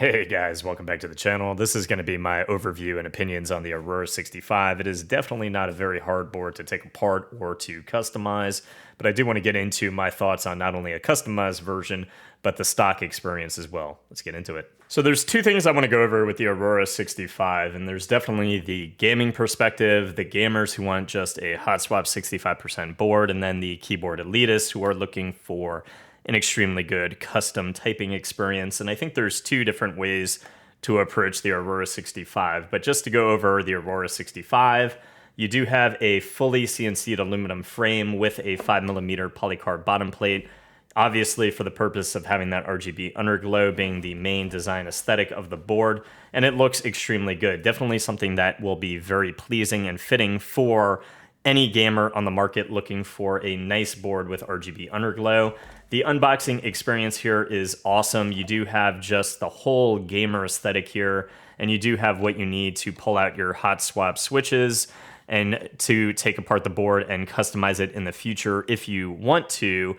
Hey guys, welcome back to the channel. This is going to be my overview and opinions on the Aurora65. It is definitely not a very hard board to take apart or to customize, but I do want to get into my thoughts on not only a customized version, but the stock experience as well. Let's get into it. So there's two things I want to go over with the Aurora65, and there's definitely the gaming perspective, the gamers who want just a hot swap 65% board, and then the keyboard elitists who are looking for an extremely good custom typing experience. And I think there's two different ways to approach the Aurora65. But just to go over the Aurora65, you do have a fully CNC'd aluminum frame with a 5mm polycarb bottom plate, obviously for the purpose of having that RGB underglow being the main design aesthetic of the board. And it looks extremely good. Definitely something that will be very pleasing and fitting for any gamer on the market looking for a nice board with RGB underglow. The unboxing experience here is awesome. You do have just the whole gamer aesthetic here, and you do have what you need to pull out your hot swap switches and to take apart the board and customize it in the future if you want to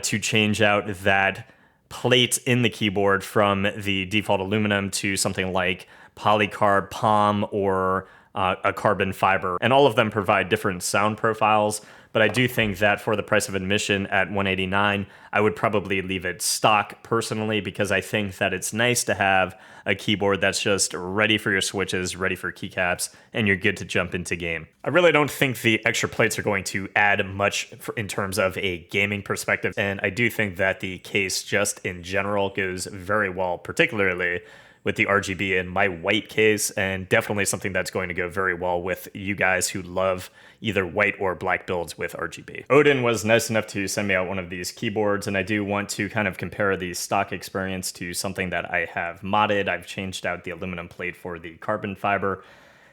change out that plate in the keyboard from the default aluminum to something like polycarb, palm, or a carbon fiber. And all of them provide different sound profiles. But I do think that for the price of admission at $189, I would probably leave it stock personally, because I think that it's nice to have a keyboard that's just ready for your switches, ready for keycaps, and you're good to jump into game. I really don't think the extra plates are going to add much in terms of a gaming perspective, and I do think that the case just in general goes very well, particularly with the RGB in my white case, and definitely something that's going to go very well with you guys who love either white or black builds with RGB. Odin was nice enough to send me out one of these keyboards, and I do want to kind of compare the stock experience to something that I have modded. I've changed out the aluminum plate for the carbon fiber.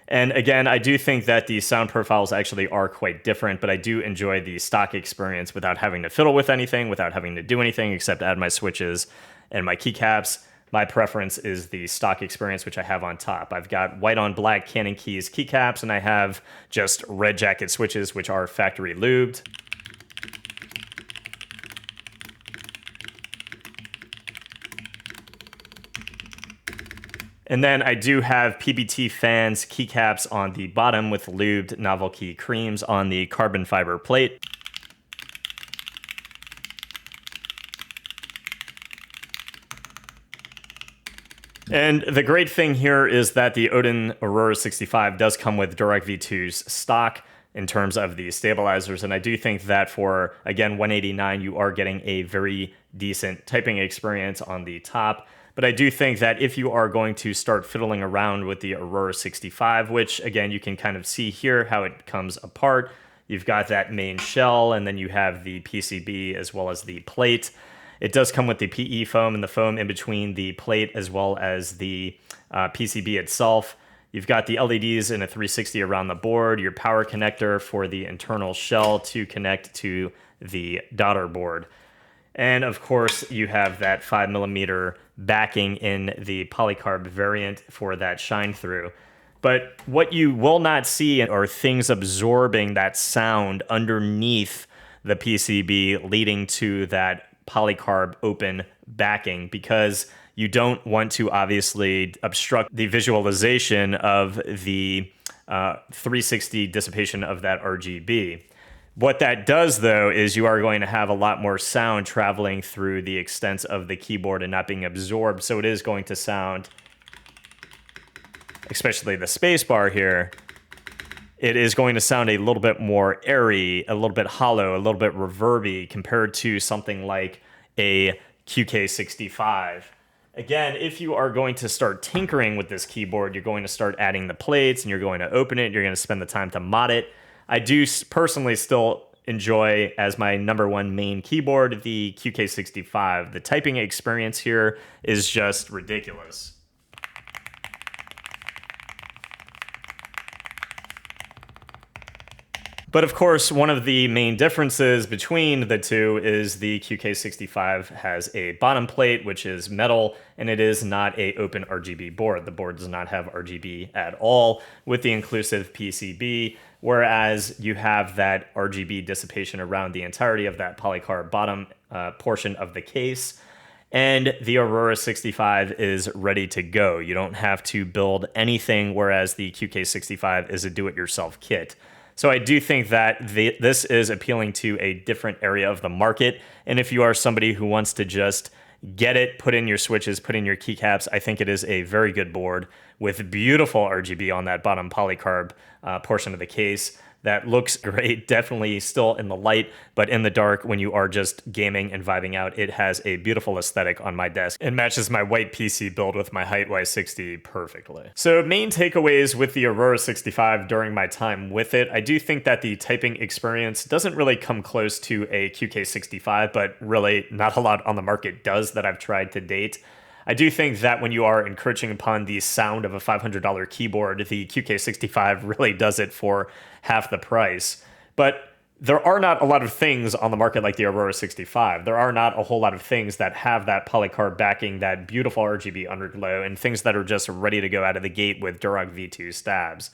And again, I do think that the sound profiles actually are quite different, but I do enjoy the stock experience without having to fiddle with anything, without having to do anything except add my switches and my keycaps. My preference is the stock experience, which I have on top. I've got white on black Canon keys keycaps, and I have just red jacket switches, which are factory lubed. And then I do have PBT fans keycaps on the bottom with lubed novelty creams on the carbon fiber plate. And the great thing here is that the Odin Aurora65 does come with Direct V2's stock in terms of the stabilizers, and I do think that for, again, $189, you are getting a very decent typing experience on the top. But I do think that if you are going to start fiddling around with the Aurora65, which, again, you can kind of see here how it comes apart. You've got that main shell, and then you have the PCB as well as the plate. It does come with the PE foam and the foam in between the plate as well as the PCB itself. You've got the LEDs in a 360 around the board, your power connector for the internal shell to connect to the daughter board. And of course, you have that 5mm backing in the polycarb variant for that shine through. But what you will not see are things absorbing that sound underneath the PCB, leading to that polycarb open backing, because you don't want to obviously obstruct the visualization of the 360 dissipation of that RGB. What that does, though, is you are going to have a lot more sound traveling through the extents of the keyboard and not being absorbed. So it is going to sound, especially the space bar here, it is going to sound a little bit more airy, a little bit hollow, a little bit reverby compared to something like a QK65. Again, if you are going to start tinkering with this keyboard, you're going to start adding the plates and you're going to open it, you're going to spend the time to mod it. I do personally still enjoy, as my #1 main keyboard, the QK65. The typing experience here is just ridiculous. But of course, one of the main differences between the two is the QK65 has a bottom plate, which is metal, and it is not an open RGB board. The board does not have RGB at all with the inclusive PCB, whereas you have that RGB dissipation around the entirety of that polycarb bottom portion of the case. and the Aurora 65 is ready to go. You don't have to build anything, whereas the QK65 is a do-it-yourself kit. So I do think that this is appealing to a different area of the market, and if you are somebody who wants to just get it, put in your switches, put in your keycaps, I think it is a very good board with beautiful RGB on that bottom polycarb portion of the case. That looks great, definitely still in the light, but in the dark when you are just gaming and vibing out, it has a beautiful aesthetic on my desk. It matches my white PC build with my height Y60 perfectly. So main takeaways with the Aurora 65 during my time with it, I do think that the typing experience doesn't really come close to a QK65, but really not a lot on the market does that I've tried to date. I do think that when you are encroaching upon the sound of a $500 keyboard, the QK65 really does it for half the price. But there are not a lot of things on the market like the Aurora 65. There are not a whole lot of things that have that polycarb backing, that beautiful RGB underglow, and things that are just ready to go out of the gate with Durock V2 stabs.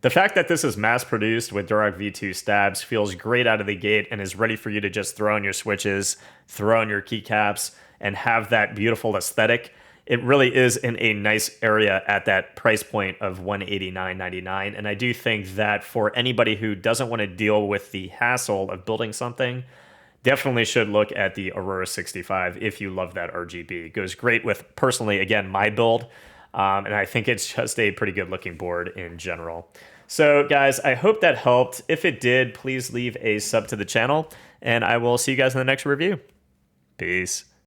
The fact that this is mass-produced with Durock V2 stabs feels great out of the gate and is ready for you to just throw on your switches, throw on your keycaps, and have that beautiful aesthetic. It really is in a nice area at that price point of $189.99. And I do think that for anybody who doesn't want to deal with the hassle of building something, definitely should look at the Aurora 65 if you love that RGB. It goes great with, personally, again, my build. And I think it's just a pretty good looking board in general. So guys, I hope that helped. If it did, please leave a sub to the channel, and I will see you guys in the next review. Peace.